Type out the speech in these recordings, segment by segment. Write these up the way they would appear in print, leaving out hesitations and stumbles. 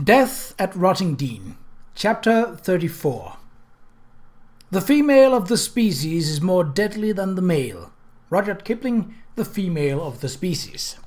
Death at Rottingdean, Chapter 34. The female of the species is more deadly than the male. Rudyard Kipling, The Female of the Species.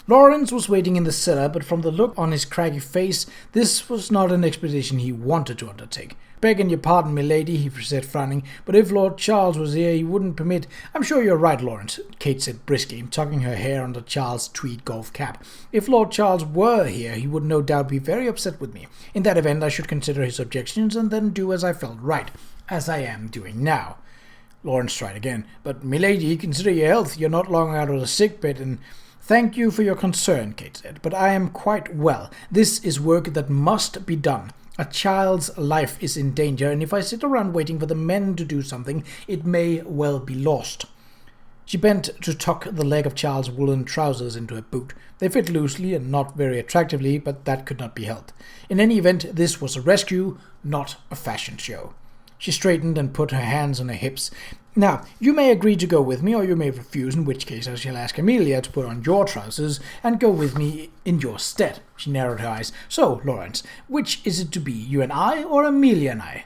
Lawrence was waiting in the cellar, but from the look on his craggy face, this was not an expedition he wanted to undertake. "Begging your pardon, milady," he said, frowning, "but if Lord Charles was here, he wouldn't permit—" "I'm sure you're right, Lawrence," Kate said briskly, tucking her hair under Charles' tweed golf cap. "If Lord Charles were here, he would no doubt be very upset with me. In that event, I should consider his objections and then do as I felt right, as I am doing now." Lawrence tried again. "But, milady, consider your health. You're not long out of the sick bed, and—" "Thank you for your concern," Kate said, "but I am quite well. This is work that must be done. A child's life is in danger, and if I sit around waiting for the men to do something, it may well be lost." She bent to tuck the leg of Charles' woolen trousers into her boot. They fit loosely and not very attractively, but that could not be helped. In any event, this was a rescue, not a fashion show. She straightened and put her hands on her hips. "Now, you may agree to go with me, or you may refuse, in which case I shall ask Amelia to put on your trousers and go with me in your stead." She narrowed her eyes. "So, Lawrence, which is it to be, you and I, or Amelia and I?"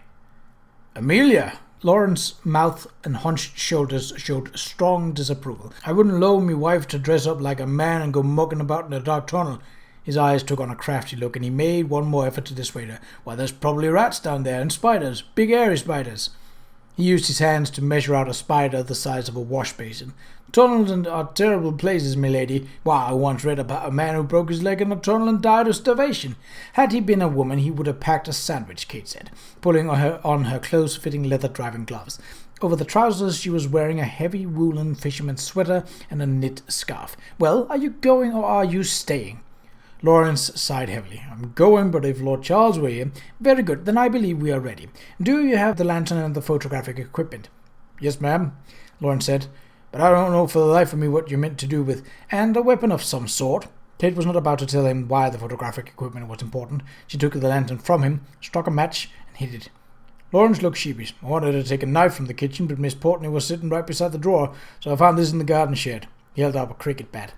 "Amelia!" Lawrence's mouth and hunched shoulders showed strong disapproval. "I wouldn't loan me wife to dress up like a man and go mucking about in a dark tunnel." His eyes took on a crafty look, and he made one more effort to dissuade her. "Why, there's probably rats down there, and spiders, big hairy spiders." He used his hands to measure out a spider the size of a wash basin. "Tunnels are terrible places, milady. Why, I once read about a man who broke his leg in a tunnel and died of starvation. Had he been a woman, he would have packed a sandwich," Kate said, pulling on her close-fitting leather driving gloves. Over the trousers she was wearing a heavy woolen fisherman's sweater and a knit scarf. "Well, are you going or are you staying?" Lawrence sighed heavily. "I'm going, but if Lord Charles were here—" "Very good, then I believe we are ready. Do you have the lantern and the photographic equipment?" "Yes, ma'am," Lawrence said, "but I don't know for the life of me what you meant to do with—" "And a weapon of some sort." Kate was not about to tell him why the photographic equipment was important. She took the lantern from him, struck a match, and hit it. Lawrence looked sheepish. "I wanted to take a knife from the kitchen, but Miss Portney was sitting right beside the drawer, so I found this in the garden shed." He held up a cricket bat.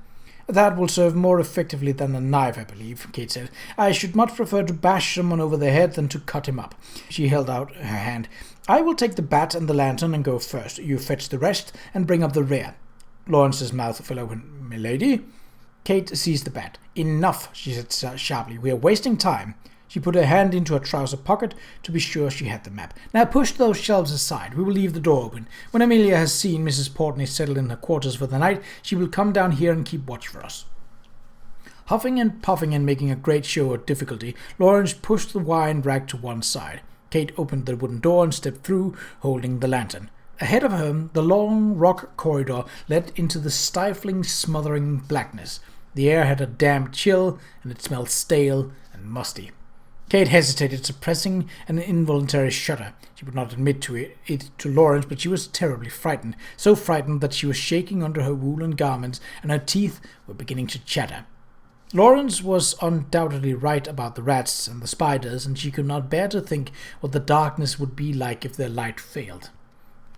"That will serve more effectively than a knife, I believe," Kate said. "I should much prefer to bash someone over the head than to cut him up." She held out her hand. "I will take the bat and the lantern and go first. You fetch the rest and bring up the rear." Lawrence's mouth fell open. "Milady?" Kate seized the bat. "Enough," she said sharply. "We are wasting time." She put her hand into her trouser pocket to be sure she had the map. "Now push those shelves aside. We will leave the door open. When Amelia has seen Mrs. Portney settled in her quarters for the night, she will come down here and keep watch for us." Huffing and puffing and making a great show of difficulty, Lawrence pushed the wine rack to one side. Kate opened the wooden door and stepped through, holding the lantern. Ahead of her, the long rock corridor led into the stifling, smothering blackness. The air had a damp chill, and it smelled stale and musty. Kate hesitated, suppressing an involuntary shudder. She would not admit it to Lawrence, but she was terribly frightened, so frightened that she was shaking under her woolen garments, and her teeth were beginning to chatter. Lawrence was undoubtedly right about the rats and the spiders, and she could not bear to think what the darkness would be like if their light failed.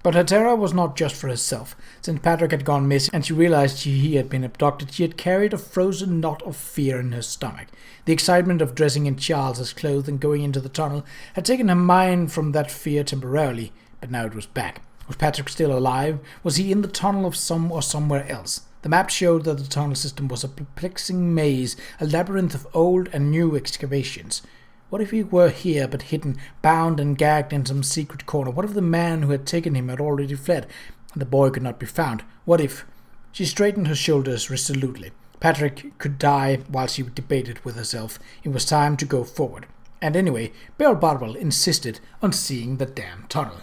But her terror was not just for herself. Since Patrick had gone missing and she realized he had been abducted, she had carried a frozen knot of fear in her stomach. The excitement of dressing in Charles's clothes and going into the tunnel had taken her mind from that fear temporarily, but now it was back. Was Patrick still alive? Was he in the tunnel of somewhere else? The map showed that the tunnel system was a perplexing maze, a labyrinth of old and new excavations. What if he were here, but hidden, bound and gagged in some secret corner? What if the man who had taken him had already fled, and the boy could not be found? What if— She straightened her shoulders resolutely. Patrick could die while she debated with herself. It was time to go forward. And anyway, Beryl Barwell insisted on seeing the damn tunnel.